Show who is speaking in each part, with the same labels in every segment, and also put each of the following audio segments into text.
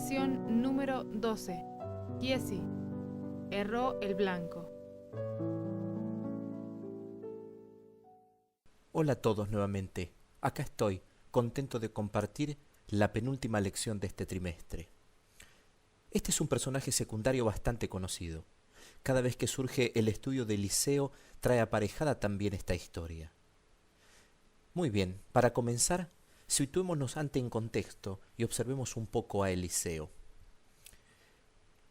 Speaker 1: Lección número 12. Giesi. Erró el blanco.
Speaker 2: Hola a todos nuevamente. Acá estoy, contento de compartir la penúltima lección de este trimestre. Este es un personaje secundario bastante conocido. Cada vez que surge el estudio de Eliseo, trae aparejada también esta historia. Muy bien, para comenzar, situémonos ante en contexto y observemos un poco a Eliseo.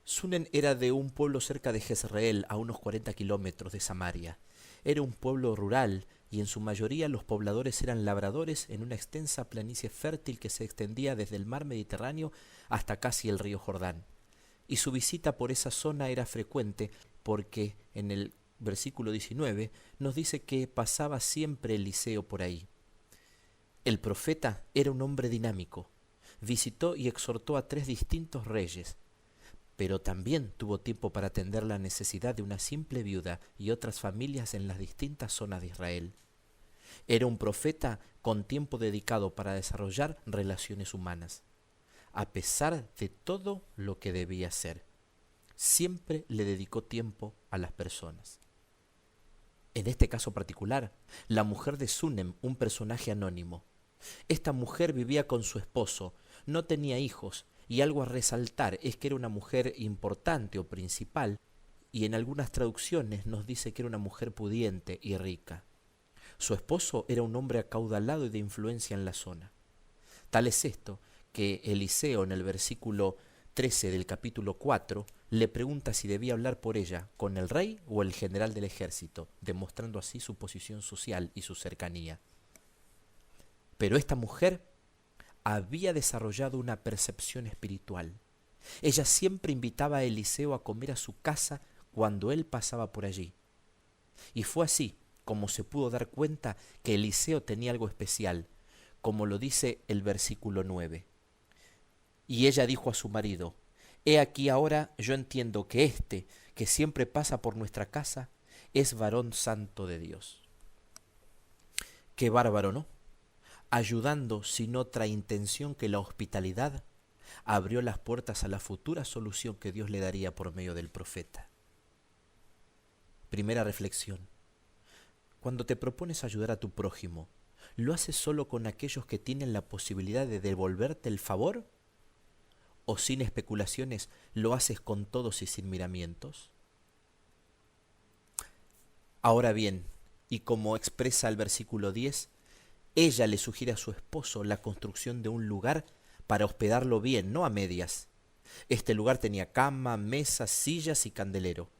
Speaker 2: Sunem era de un pueblo cerca de Jezreel, a unos 40 kilómetros de Samaria. Era un pueblo rural y en su mayoría los pobladores eran labradores en una extensa planicie fértil que se extendía desde el mar Mediterráneo hasta casi el río Jordán. Y su visita por esa zona era frecuente porque en el versículo 19 nos dice que pasaba siempre Eliseo por ahí. El profeta era un hombre dinámico. Visitó y exhortó a 3 distintos reyes, pero también tuvo tiempo para atender la necesidad de una simple viuda y otras familias en las distintas zonas de Israel. Era un profeta con tiempo dedicado para desarrollar relaciones humanas. A pesar de todo lo que debía hacer, siempre le dedicó tiempo a las personas. En este caso particular, la mujer de Sunem, un personaje anónimo. Esta mujer vivía con su esposo, no tenía hijos, y algo a resaltar es que era una mujer importante o principal, y en algunas traducciones nos dice que era una mujer pudiente y rica. Su esposo era un hombre acaudalado y de influencia en la zona. Tal es esto que Eliseo en el versículo 13 del capítulo 4 le pregunta si debía hablar por ella con el rey o el general del ejército, demostrando así su posición social y su cercanía. Pero esta mujer había desarrollado una percepción espiritual. Ella siempre invitaba a Eliseo a comer a su casa cuando él pasaba por allí. Y fue así como se pudo dar cuenta que Eliseo tenía algo especial, como lo dice el versículo 9. Y ella dijo a su marido: He aquí ahora yo entiendo que éste, que siempre pasa por nuestra casa, es varón santo de Dios. Qué bárbaro, ¿no? Ayudando sin otra intención que la hospitalidad, abrió las puertas a la futura solución que Dios le daría por medio del profeta. Primera reflexión. Cuando te propones ayudar a tu prójimo, ¿lo haces solo con aquellos que tienen la posibilidad de devolverte el favor? ¿O sin especulaciones lo haces con todos y sin miramientos? Ahora bien, y como expresa el versículo 10, ella le sugiere a su esposo la construcción de un lugar para hospedarlo bien, no a medias. Este lugar tenía cama, mesas, sillas y candelero.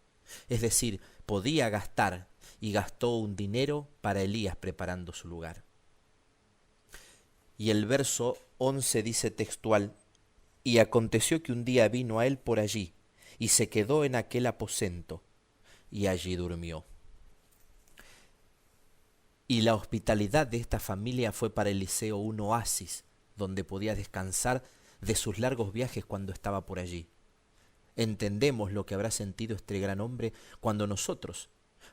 Speaker 2: Es decir, podía gastar, y gastó un dinero para Elías preparando su lugar. Y el verso 11 dice textual: Y aconteció que un día vino a él por allí, y se quedó en aquel aposento, y allí durmió. Y la hospitalidad de esta familia fue para Eliseo un oasis, donde podía descansar de sus largos viajes cuando estaba por allí. Entendemos lo que habrá sentido este gran hombre cuando nosotros,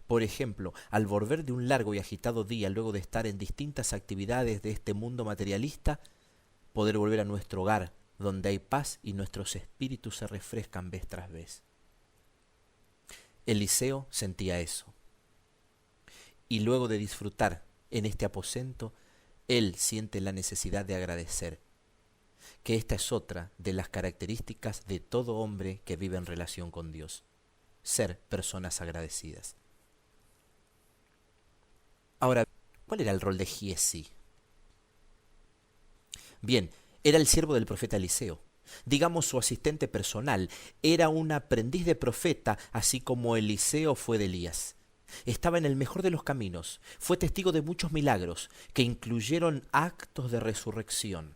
Speaker 2: por ejemplo, al volver de un largo y agitado día, luego de estar en distintas actividades de este mundo materialista, poder volver a nuestro hogar, donde hay paz y nuestros espíritus se refrescan vez tras vez. Eliseo sentía eso. Y luego de disfrutar en este aposento, él siente la necesidad de agradecer, que esta es otra de las características de todo hombre que vive en relación con Dios: ser personas agradecidas. Ahora, ¿cuál era el rol de Giesi? Bien, era el siervo del profeta Eliseo, digamos su asistente personal. Era un aprendiz de profeta, así como Eliseo fue de Elías. Estaba en el mejor de los caminos, fue testigo de muchos milagros que incluyeron actos de resurrección.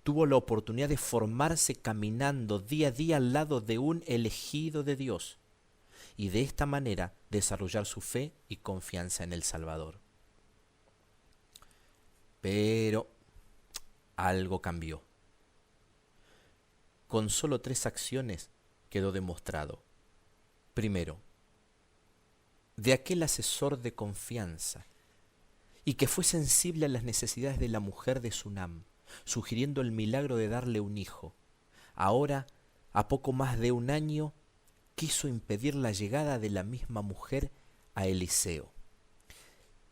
Speaker 2: Tuvo la oportunidad de formarse caminando día a día al lado de un elegido de Dios y de esta manera desarrollar su fe y confianza en el Salvador. Pero algo cambió. Con solo 3 acciones quedó demostrado. Primero, de aquel asesor de confianza y que fue sensible a las necesidades de la mujer de Sunam, sugiriendo el milagro de darle un hijo. ahora, a poco más de un año, quiso impedir la llegada de la misma mujer a Eliseo.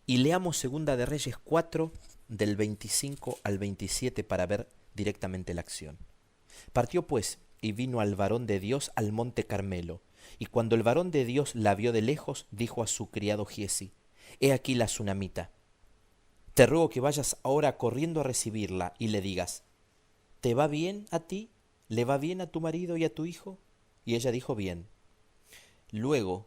Speaker 2: Y leamos Segunda de Reyes 4, del 25 al 27 para ver directamente la acción. Partió pues y vino al varón de Dios al monte Carmelo, y cuando el varón de Dios la vio de lejos, dijo a su criado Giesi: He aquí la sunamita. Te ruego que vayas ahora corriendo a recibirla y le digas: ¿te va bien a ti? ¿Le va bien a tu marido y a tu hijo? Y ella dijo: bien. Luego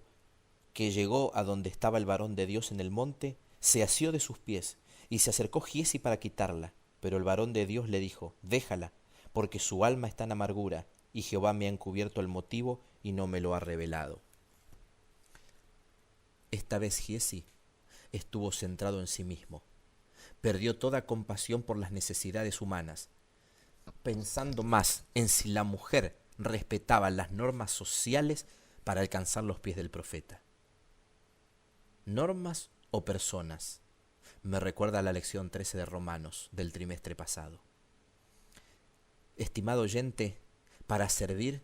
Speaker 2: que llegó a donde estaba el varón de Dios en el monte, se asió de sus pies, y se acercó Giesi para quitarla. Pero el varón de Dios le dijo: déjala, porque su alma está en amargura, y Jehová me ha encubierto el motivo y no me lo ha revelado. Esta vez Giesi estuvo centrado en sí mismo. Perdió toda compasión por las necesidades humanas, pensando más en si la mujer respetaba las normas sociales para alcanzar los pies del profeta. ¿Normas o personas? Me recuerda a la lección 13 de Romanos del trimestre pasado. Estimado oyente, para servir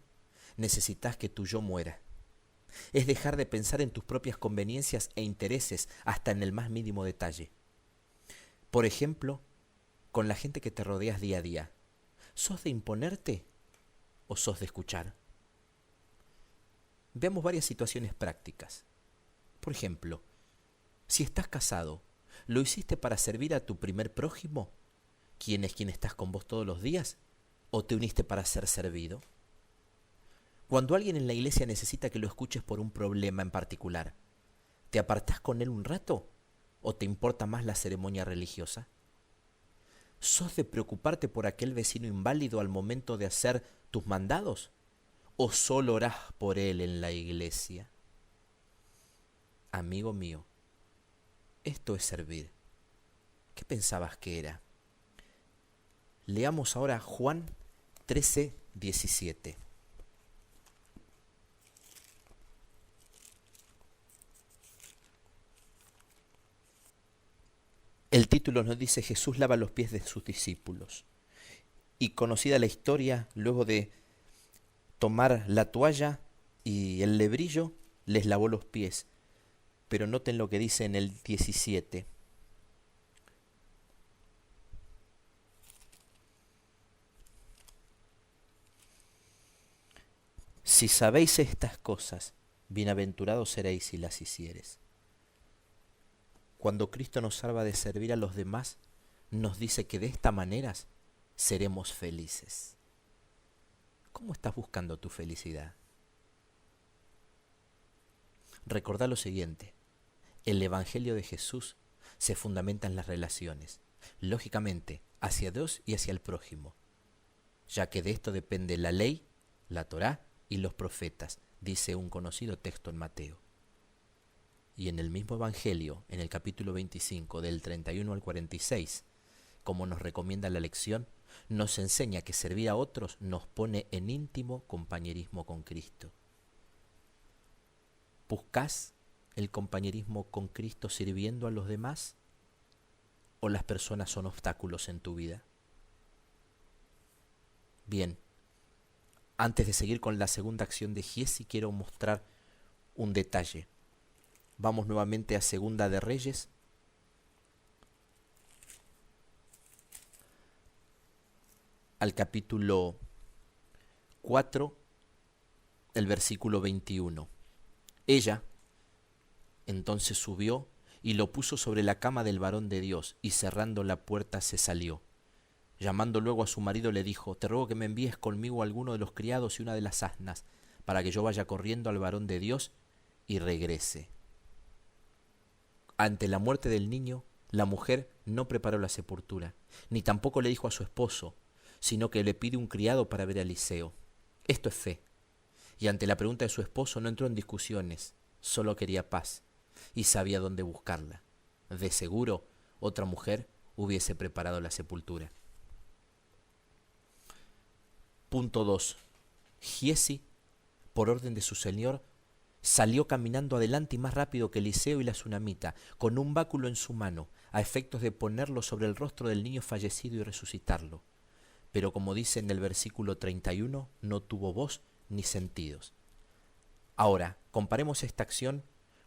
Speaker 2: necesitas que tu yo muera. Es dejar de pensar en tus propias conveniencias e intereses hasta en el más mínimo detalle. Por ejemplo, con la gente que te rodeas día a día. ¿Sos de imponerte o sos de escuchar? Veamos varias situaciones prácticas. Por ejemplo, si estás casado, ¿lo hiciste para servir a tu primer prójimo, quien es quien estás con vos todos los días, o te uniste para ser servido? Cuando alguien en la iglesia necesita que lo escuches por un problema en particular, ¿te apartás con él un rato o te importa más la ceremonia religiosa? ¿Sos de preocuparte por aquel vecino inválido al momento de hacer tus mandados? ¿O solo orás por él en la iglesia? Amigo mío, esto es servir. ¿Qué pensabas que era? Leamos ahora Juan 13, 17. El título nos dice: Jesús lava los pies de sus discípulos. Y conocida la historia, luego de tomar la toalla y el lebrillo, les lavó los pies. Pero noten lo que dice en el 17. Si sabéis estas cosas, bienaventurados seréis si las hiciereis. Cuando Cristo nos salva de servir a los demás, nos dice que de esta manera seremos felices. ¿Cómo estás buscando tu felicidad? Recordá lo siguiente: el Evangelio de Jesús se fundamenta en las relaciones, lógicamente hacia Dios y hacia el prójimo, ya que de esto depende la ley, la Torá y los profetas, dice un conocido texto en Mateo. Y en el mismo Evangelio, en el capítulo 25, del 31 al 46, como nos recomienda la lección, nos enseña que servir a otros nos pone en íntimo compañerismo con Cristo. ¿Buscás el compañerismo con Cristo sirviendo a los demás? ¿O las personas son obstáculos en tu vida? Bien, antes de seguir con la segunda acción de Giesi, quiero mostrar un detalle. Vamos nuevamente a Segunda de Reyes. Al capítulo 4, el versículo 21. Ella entonces subió y lo puso sobre la cama del varón de Dios, y cerrando la puerta se salió. Llamando luego a su marido le dijo: te ruego que me envíes conmigo a alguno de los criados y una de las asnas, para que yo vaya corriendo al varón de Dios y regrese. Ante la muerte del niño, la mujer no preparó la sepultura, ni tampoco le dijo a su esposo, sino que le pide un criado para ver a Eliseo. Esto es fe. Y ante la pregunta de su esposo no entró en discusiones, solo quería paz y sabía dónde buscarla. De seguro, otra mujer hubiese preparado la sepultura. Punto 2. Giesi, por orden de su señor, salió caminando adelante y más rápido que Eliseo y la sunamita, con un báculo en su mano, a efectos de ponerlo sobre el rostro del niño fallecido y resucitarlo. pero como dice en el versículo 31, no tuvo voz ni sentidos. Ahora, comparemos esta acción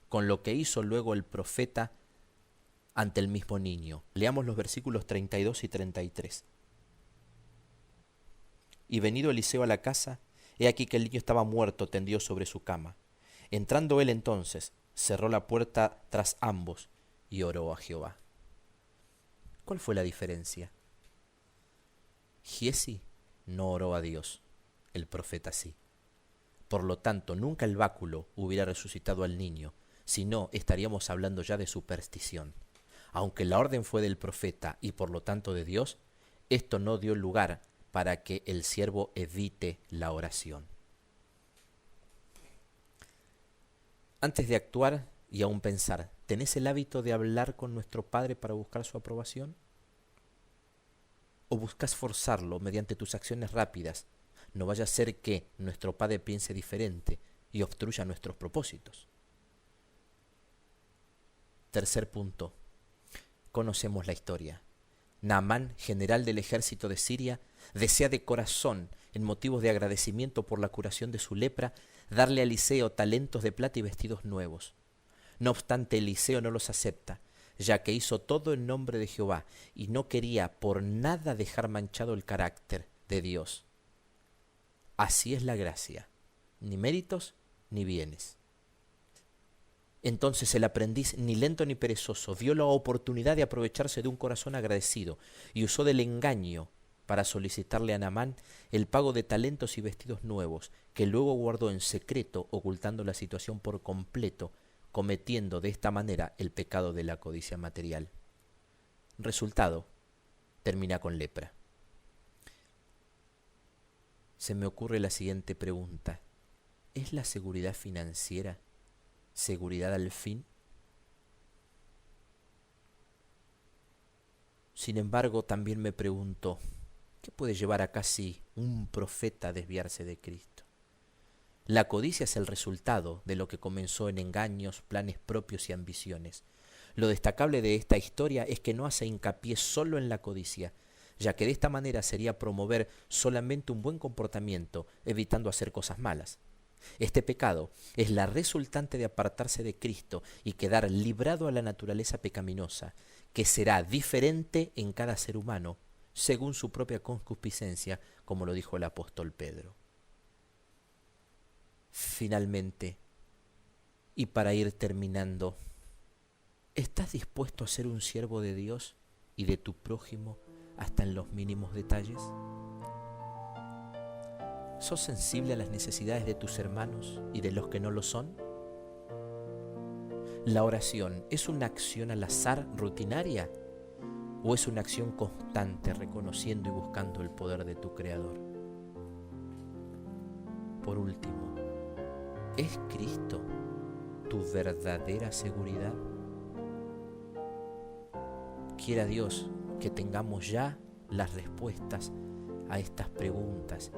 Speaker 2: con lo que hizo luego el profeta ante el mismo niño. Leamos los versículos 32 y 33. Y venido Eliseo a la casa, he aquí que el niño estaba muerto tendido sobre su cama. Entrando él entonces, cerró la puerta tras ambos y oró a Jehová. ¿Cuál fue la diferencia? Giesi no oró a Dios, el profeta sí. Por lo tanto, nunca el báculo hubiera resucitado al niño, sino estaríamos hablando ya de superstición. Aunque la orden fue del profeta y por lo tanto de Dios, esto no dio lugar para que el siervo evite la oración. Antes de actuar y aún pensar, ¿tenés el hábito de hablar con nuestro Padre para buscar su aprobación? ¿O buscas forzarlo mediante tus acciones rápidas? No vaya a ser que nuestro Padre piense diferente y obstruya nuestros propósitos. Tercer punto. Conocemos la historia. Naamán, general del ejército de Siria, desea de corazón, en motivos de agradecimiento por la curación de su lepra, darle a Eliseo talentos de plata y vestidos nuevos. No obstante, Eliseo no los acepta, ya que hizo todo en nombre de Jehová y no quería por nada dejar manchado el carácter de Dios. Así es la gracia, ni méritos ni bienes. Entonces el aprendiz, ni lento ni perezoso, vio la oportunidad de aprovecharse de un corazón agradecido y usó del engaño para solicitarle a Naamán el pago de talentos y vestidos nuevos, que luego guardó en secreto, ocultando la situación por completo, cometiendo de esta manera el pecado de la codicia material. Resultado, termina con lepra. Se me ocurre la siguiente pregunta: ¿es la seguridad financiera seguridad al fin? Sin embargo, también me pregunto, ¿qué puede llevar a casi un profeta a desviarse de Cristo? La codicia es el resultado de lo que comenzó en engaños, planes propios y ambiciones. Lo destacable de esta historia es que no hace hincapié solo en la codicia, ya que de esta manera sería promover solamente un buen comportamiento, evitando hacer cosas malas. Este pecado es la resultante de apartarse de Cristo y quedar librado a la naturaleza pecaminosa, que será diferente en cada ser humano, según su propia concupiscencia, como lo dijo el apóstol Pedro. Finalmente, y para ir terminando, ¿estás dispuesto a ser un siervo de Dios y de tu prójimo hasta en los mínimos detalles? ¿Sos sensible a las necesidades de tus hermanos y de los que no lo son? ¿La oración es una acción al azar, rutinaria, o es una acción constante, reconociendo y buscando el poder de tu Creador? Por último, ¿es Cristo tu verdadera seguridad? Quiera Dios que tengamos ya las respuestas a estas preguntas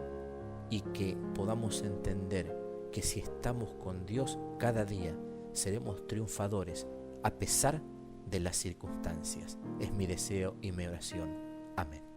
Speaker 2: y que podamos entender que si estamos con Dios cada día seremos triunfadores a pesar de las circunstancias. Es mi deseo y mi oración. Amén.